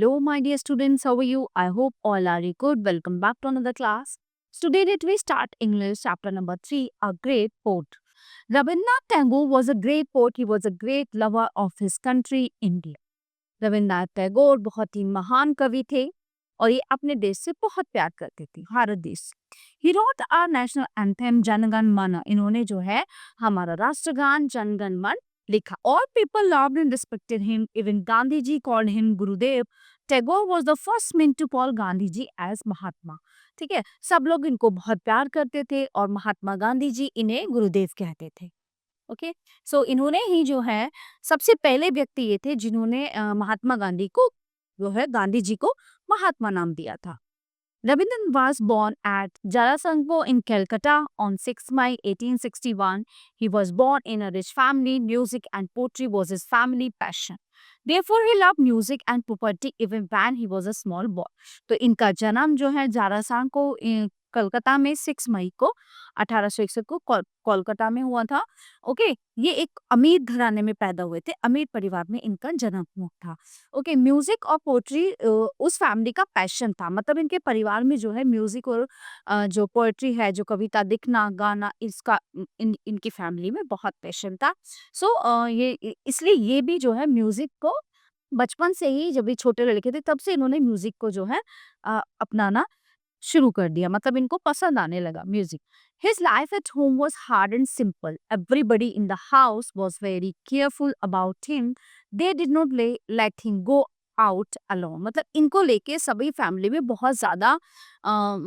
Hello, my dear students. How are you? I hope all are good. Welcome back to another class. Today, let we start English chapter number 3, A Great Poet. Rabindranath Tagore was a great poet. He was a great lover of his country, India. Rabindranath Tagore बहुत ही महान कवि थे और ये अपने देश से बहुत प्यार करते थे, भारत देश से। He wrote our national anthem Janagana Mana. इन्होंने जो है हमारा राष्ट्रगान जनगण मन लिखा। All people loved and respected him. Even Gandhi ji called him Gurudev. Tagore was the first man to call Gandhi ji as Mahatma. ठीक है, सब लोग इनको बहुत प्यार करते थे और महात्मा गांधी जी इन्हें गुरुदेव कहते थे। ओके, सो इन्होंने ही जो है सबसे पहले व्यक्ति ये थे जिन्होंने महात्मा गांधी को जो है गांधी जी को महात्मा नाम दिया था। Rabindranath was born at Jarasangpo in Calcutta on 6 May 1861. He was born in a rich family. Music and poetry was his family passion. Therefore, he loved music and poetry even when he was a small boy. तो इनका जन्म जो है जारासांग को कलकत्ता में 6 मई को 1861 को कोलकाता में हुआ था। ओके, ये एक अमीर घराने में पैदा हुए थे, अमीर परिवार में इनका जन्म हुआ था। ओके, म्यूजिक और पोएट्री उस फैमिली का पैशन था, मतलब इनके परिवार में जो है म्यूजिक और जो पोएट्री है, जो कविता लिखना गाना, इसका इनकी फैमिली में बहुत पैशन था। सो ये इसलिए ये भी जो है म्यूजिक को बचपन से ही, जब ये छोटे लड़के थे तब से इन्होंने म्यूजिक को जो है अपनाना शुरू कर दिया, मतलब इनको पसंद आने लगा music. His life at home was hard and simple. Everybody in the house was very careful about him. They did not let him go out alone. मतलब इनको लेके सभी फैमिली में बहुत ज्यादा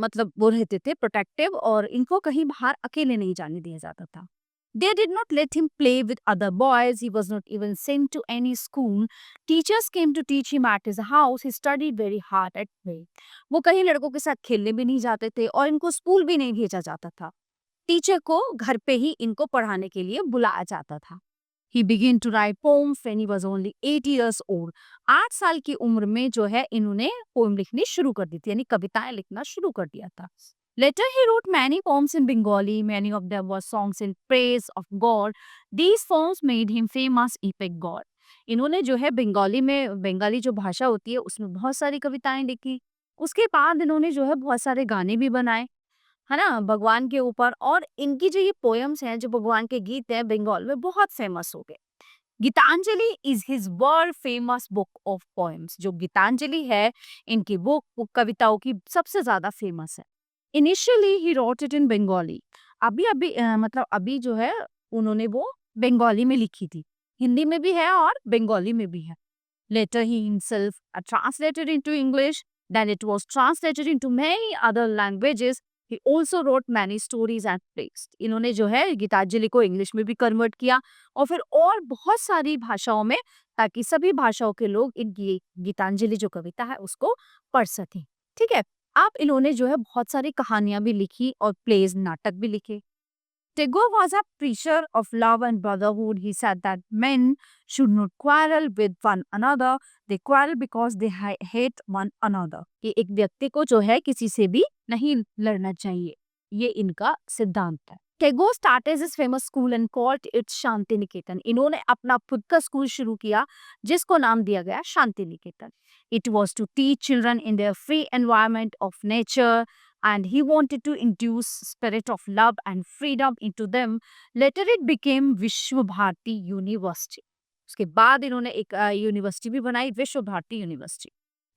मतलब वो रहते थे प्रोटेक्टिव, और इनको कहीं बाहर अकेले नहीं जाने दिया जाता था। They did not let him play with other boys. He was not even sent to any school. Teachers came to teach him at his house. He studied very hard at home. वो कहीं लड़कों के साथ खेलने भी नहीं जाते थे और इनको स्कूल भी नहीं भेजा जाता था। टीचर को घर पे ही इनको पढ़ाने के लिए बुलाया जाता था। He began to write poems when he was only 8 years old. 8 साल की उम्र में जो है इन्होंने पोएम लिखनी शुरू कर दी थी, यानी कविताएं लिखना शुरू कर दिया था। Later he wrote many poems in Bengali. Many of them were songs in praise of God. These poems made him famous epic God. इन्होंने जो है बंगाली में, बंगाली जो भाषा होती है उसमें बहुत सारी कविताएं लिखी। उसके बाद इन्होंने जो है बहुत सारे गाने भी बनाए, है ना, भगवान के ऊपर। और इनकी जो ये पोएम्स हैं, जो भगवान के गीत हैं, बंगाल में बहुत फेमस हो गए। Gitanjali is his world famous book of poems. जो गीतांजलि है इनकी बुक कविताओं की सबसे ज्यादा फेमस है। Initially he wrote it in Bengali. मतलब अभी जो है उन्होंने वो बंगाली में लिखी थी, हिंदी में भी है और बंगाली में भी है। Later he himself translated into English, then it was translated into many other languages. He also wrote many stories and plays. इन्होंने जो है गीतांजलि को इंग्लिश में भी कन्वर्ट किया और फिर और बहुत सारी भाषाओं में, ताकि सभी भाषाओं के लोग इनकी गीतांजलि जो कविता है उसको पढ़ सकें। ठीक है, अब इन्होंने जो है बहुत सारी कहानियां भी लिखी और प्लेज, नाटक भी लिखे। Tagore was a preacher of love and brotherhood. He said that men should not quarrel with one another. They quarrel because they hate one another. कि एक व्यक्ति को जो है किसी से भी नहीं लड़ना चाहिए, ये इनका सिद्धांत है। Tagore started his famous school and called it Shanti Niketan. इन्होंने अपना खुद का स्कूल शुरू किया जिसको नाम दिया गया Shanti Niketan. It was to teach children in their free environment of nature, and he wanted to induce spirit of love and freedom into them. Later it became विश्व भारती यूनिवर्सिटी। उसके बाद इन्होंने एक यूनिवर्सिटी भी बनाई, Vishwa Bharati university.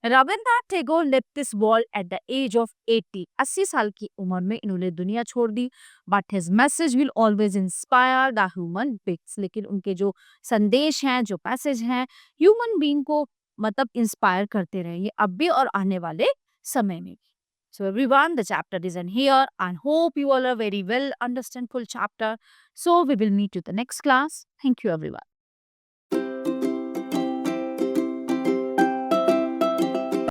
Rabindranath Tagore left this world at the age of 80। 80 साल की उम्र में इन्होंने दुनिया छोड़ दी। But his message will always inspire the human beings. लेकिन उनके जो संदेश हैं, जो मैसेज हैं, ह्यूमन बीइंग को मतलब इंस्पायर करते रहेंगे अब भी और आने वाले समय में भी। So everyone, the chapter is in here and hope you all are very well understand full chapter. So we will meet you the next class. Thank you everyone.